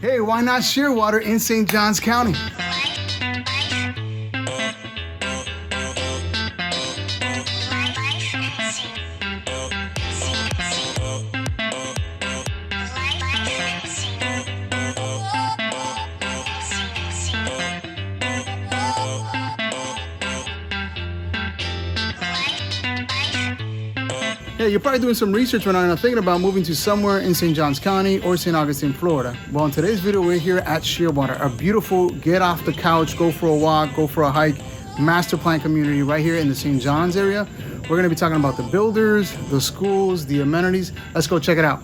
Hey, why not Shearwater in St. Johns County? Yeah, you're probably doing some research right now and thinking about moving to somewhere in St. Johns County or St. Augustine, Florida. Well, in today's video, we're here at Shearwater, a beautiful get off the couch, go for a walk, go for a hike, master plan community right here in the St. Johns area. We're gonna be talking about the builders, the schools, the amenities. Let's go check it out.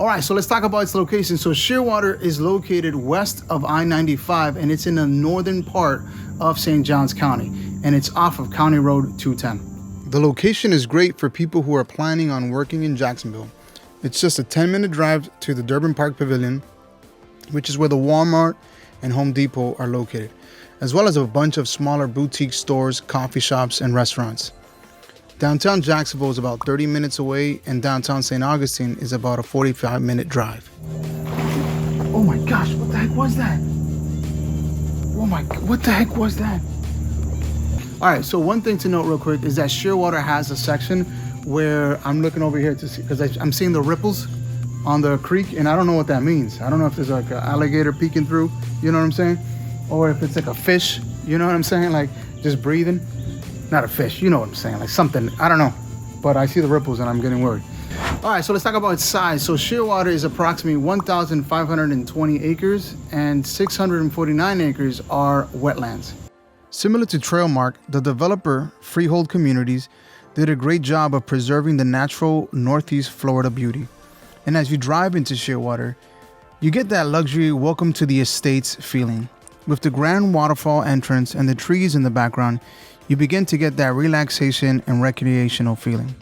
All right, so let's talk about its location. So Shearwater is located west of I-95, and it's in the northern part of St. Johns County, and it's off of County Road 210. The location is great for people who are planning on working in Jacksonville. It's just a 10-minute drive to the Durban Park Pavilion, which is where the Walmart and Home Depot are located, as well as a bunch of smaller boutique stores, coffee shops, and restaurants. Downtown Jacksonville is about 30 minutes away, and downtown St. Augustine is about a 45-minute drive. Oh my gosh, what the heck was that? Oh my, what the heck was that? All right, so one thing to note real quick is that Shearwater has a section where I'm looking over here to see, because I'm seeing the ripples on the creek, and I don't know what that means. I don't know if there's like an alligator peeking through, you know what I'm saying? Or if it's like a fish, you know what I'm saying? Like just breathing. Not a fish, you know what I'm saying, like something, I don't know. But I see the ripples and I'm getting worried. All right, so let's talk about its size. So Shearwater is approximately 1,520 acres and 649 acres are wetlands. Similar to Trailmark, the developer, Freehold Communities, did a great job of preserving the natural Northeast Florida beauty. And as you drive into Shearwater, you get that luxury welcome to the estates feeling. With the grand waterfall entrance and the trees in the background, you begin to get that relaxation and recreational feeling.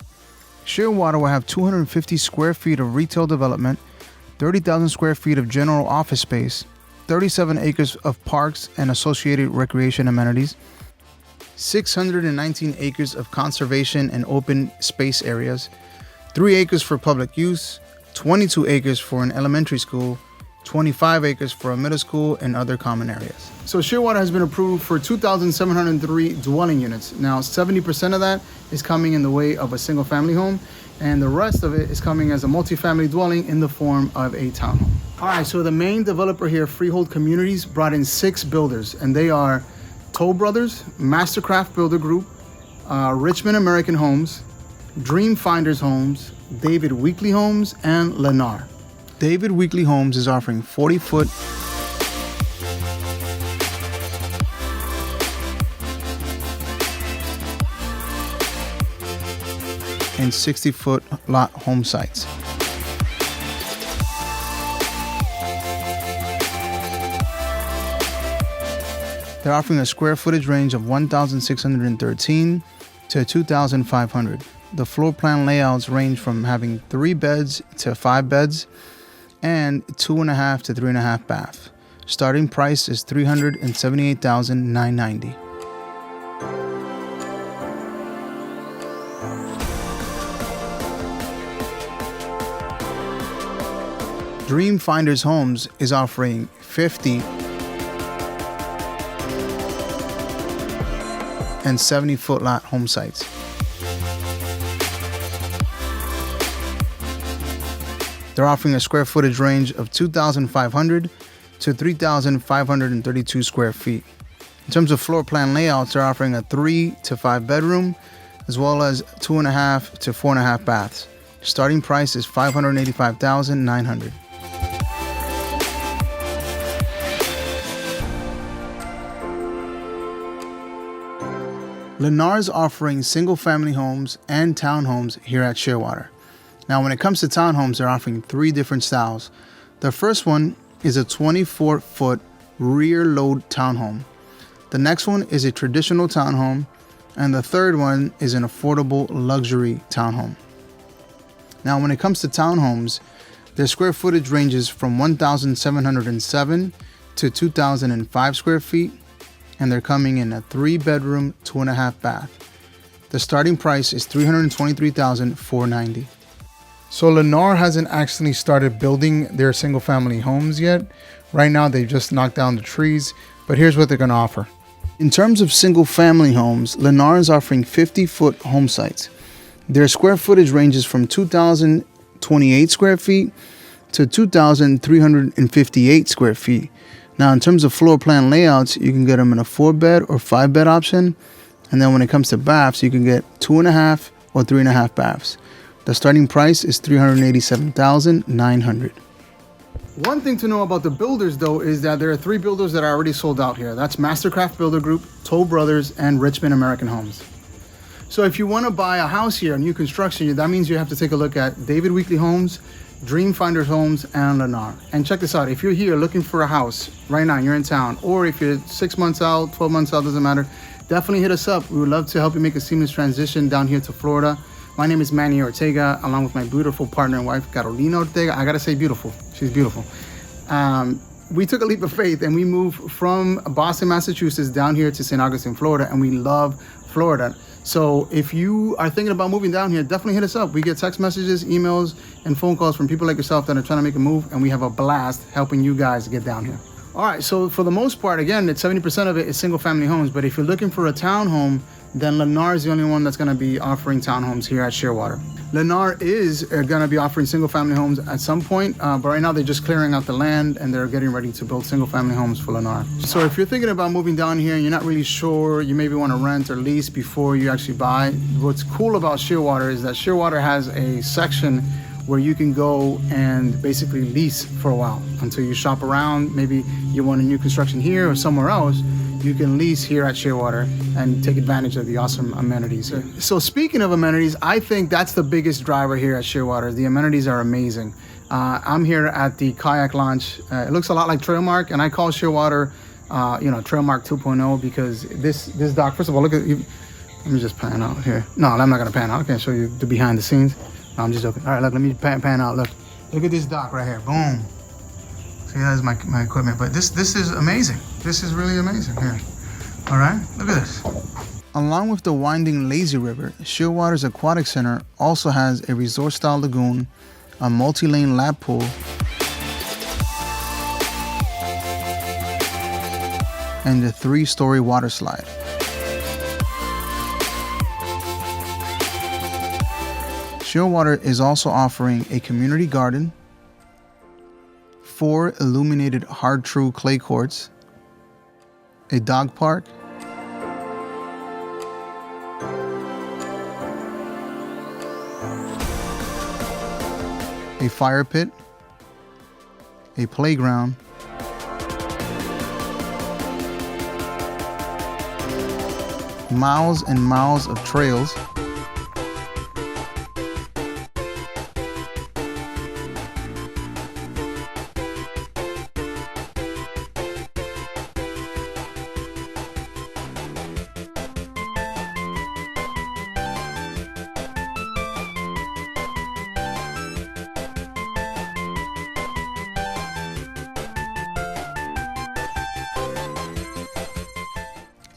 Shearwater will have 250 square feet of retail development, 30,000 square feet of general office space, 37 acres of parks and associated recreation amenities, 619 acres of conservation and open space areas, 3 acres for public use, 22 acres for an elementary school, 25 acres for a middle school and other common areas. So Shearwater has been approved for 2,703 dwelling units. Now 70% of that is coming in the way of a single family home, and the rest of it is coming as a multifamily dwelling in the form of a townhome. All right, so the main developer here, Freehold Communities, brought in 6 builders, and they are Toll Brothers, Mastercraft Builder Group, Richmond American Homes, Dream Finders Homes, David Weekley Homes, and Lennar. David Weekley Homes is offering 40-foot and 60-foot lot home sites. They're offering a square footage range of 1,613 to 2,500. The floor plan layouts range from having 3 beds to 5 beds and 2.5 to 3.5 bath. Starting price is $378,990. Dream Finders Homes is offering 50 and 70-foot lot home sites. They're offering a square footage range of 2,500 to 3,532 square feet. In terms of floor plan layouts, they're offering a 3 to 5 bedroom, as well as 2.5 to 4.5 baths. Starting price is $585,900. Lennar is offering single-family homes and townhomes here at Shearwater. Now, when it comes to townhomes, they're offering 3 different styles. The first one is a 24-foot rear-load townhome. The next one is a traditional townhome, and the third one is an affordable luxury townhome. Now, when it comes to townhomes, their square footage ranges from 1,707 to 2,005 square feet, and they're coming in a 3-bedroom, 2.5 bath. The starting price is $323,490. So Lennar hasn't actually started building their single family homes yet. Right now, they've just knocked down the trees, but here's what they're gonna offer. In terms of single family homes, Lennar is offering 50-foot home sites. Their square footage ranges from 2,028 square feet to 2,358 square feet. Now, in terms of floor plan layouts, you can get them in a 4-bed or 5-bed option. And then when it comes to baths, you can get 2.5 or 3.5 baths. The starting price is $387,900. One thing to know about the builders, though, is that there are 3 builders that are already sold out here. That's Mastercraft Builder Group, Toll Brothers, and Richmond American Homes. So if you want to buy a house here, a new construction, that means you have to take a look at David Weekley Homes, Dream Finders Homes, and Lennar. And check this out. If you're here looking for a house right now, you're in town, or if you're 6 months out, 12 months out, doesn't matter, definitely hit us up. We would love to help you make a seamless transition down here to Florida. My name is Manny Ortega, along with my beautiful partner and wife, Carolina Ortega. I gotta say beautiful. She's beautiful. We took a leap of faith and we moved from Boston, Massachusetts down here to St. Augustine, Florida, and we love Florida. So if you are thinking about moving down here, definitely hit us up. We get text messages, emails, and phone calls from people like yourself that are trying to make a move, and we have a blast helping you guys get down here. All right, so for the most part, again, it's 70% of it is single family homes, but if you're looking for a townhome, then Lennar is the only one that's gonna be offering townhomes here at Shearwater. Lennar is gonna be offering single family homes at some point, but right now they're just clearing out the land and they're getting ready to build single family homes for Lennar. So if you're thinking about moving down here and you're not really sure, you maybe wanna rent or lease before you actually buy, what's cool about Shearwater is that Shearwater has a section where you can go and basically lease for a while until you shop around. Maybe you want a new construction here or somewhere else, you can lease here at Shearwater and take advantage of the awesome amenities here. So speaking of amenities, I think that's the biggest driver here at Shearwater. The amenities are amazing. I'm here at the kayak launch. It looks a lot like Trailmark, and I call Shearwater, Trailmark 2.0 because this dock, first of all, look at you. Let me just pan out here. No, I'm not gonna pan out. I can't show you the behind the scenes. No, I'm just joking. All right, look, let me pan out. Look at this dock right here. Boom. See, that's my equipment. But this is amazing. This is really amazing here. All right, look at this. Along with the winding lazy river, Shearwater's Aquatic Center also has a resort-style lagoon, a multi-lane lap pool, and a 3-story water slide. Shearwater is also offering a community garden, 4 illuminated hard-true clay courts, a dog park, a fire pit, a playground, miles and miles of trails,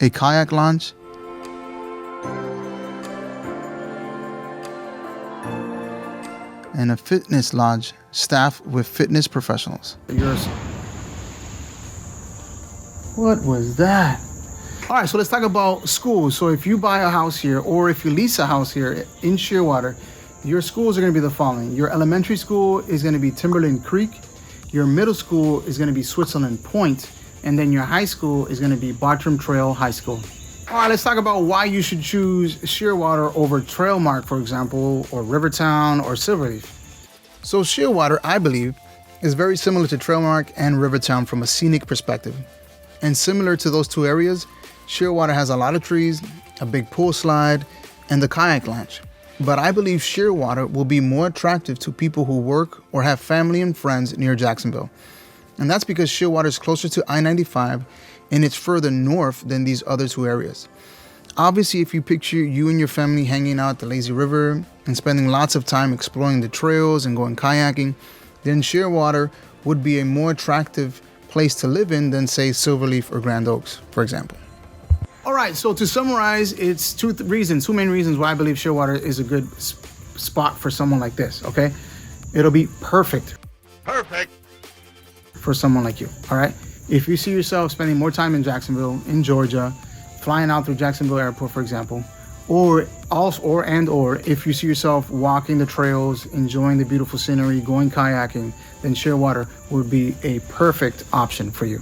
a kayak launch, and a fitness lodge staffed with fitness professionals. What was that? All right, so let's talk about schools. So if you buy a house here or if you lease a house here in Shearwater, your schools are gonna be the following. Your elementary school is gonna be Timberland Creek. Your middle school is gonna be Switzerland Point. And then your high school is gonna be Bartram Trail High School. All right, let's talk about why you should choose Shearwater over Trailmark, for example, or Rivertown or Silverleaf. So Shearwater, I believe, is very similar to Trailmark and Rivertown from a scenic perspective. And similar to those two areas, Shearwater has a lot of trees, a big pool slide, and the kayak launch. But I believe Shearwater will be more attractive to people who work or have family and friends near Jacksonville. And that's because Shearwater is closer to I-95 and it's further north than these other two areas. Obviously, if you picture you and your family hanging out at the lazy river and spending lots of time exploring the trails and going kayaking, then Shearwater would be a more attractive place to live in than, say, Silverleaf or Grand Oaks, for example. All right, so to summarize, it's two main reasons why I believe Shearwater is a good spot for someone like this, okay? It'll be perfect for someone like you, all right? If you see yourself spending more time in Jacksonville, in Georgia, flying out through Jacksonville Airport, for example, or if you see yourself walking the trails, enjoying the beautiful scenery, going kayaking, then Shearwater would be a perfect option for you.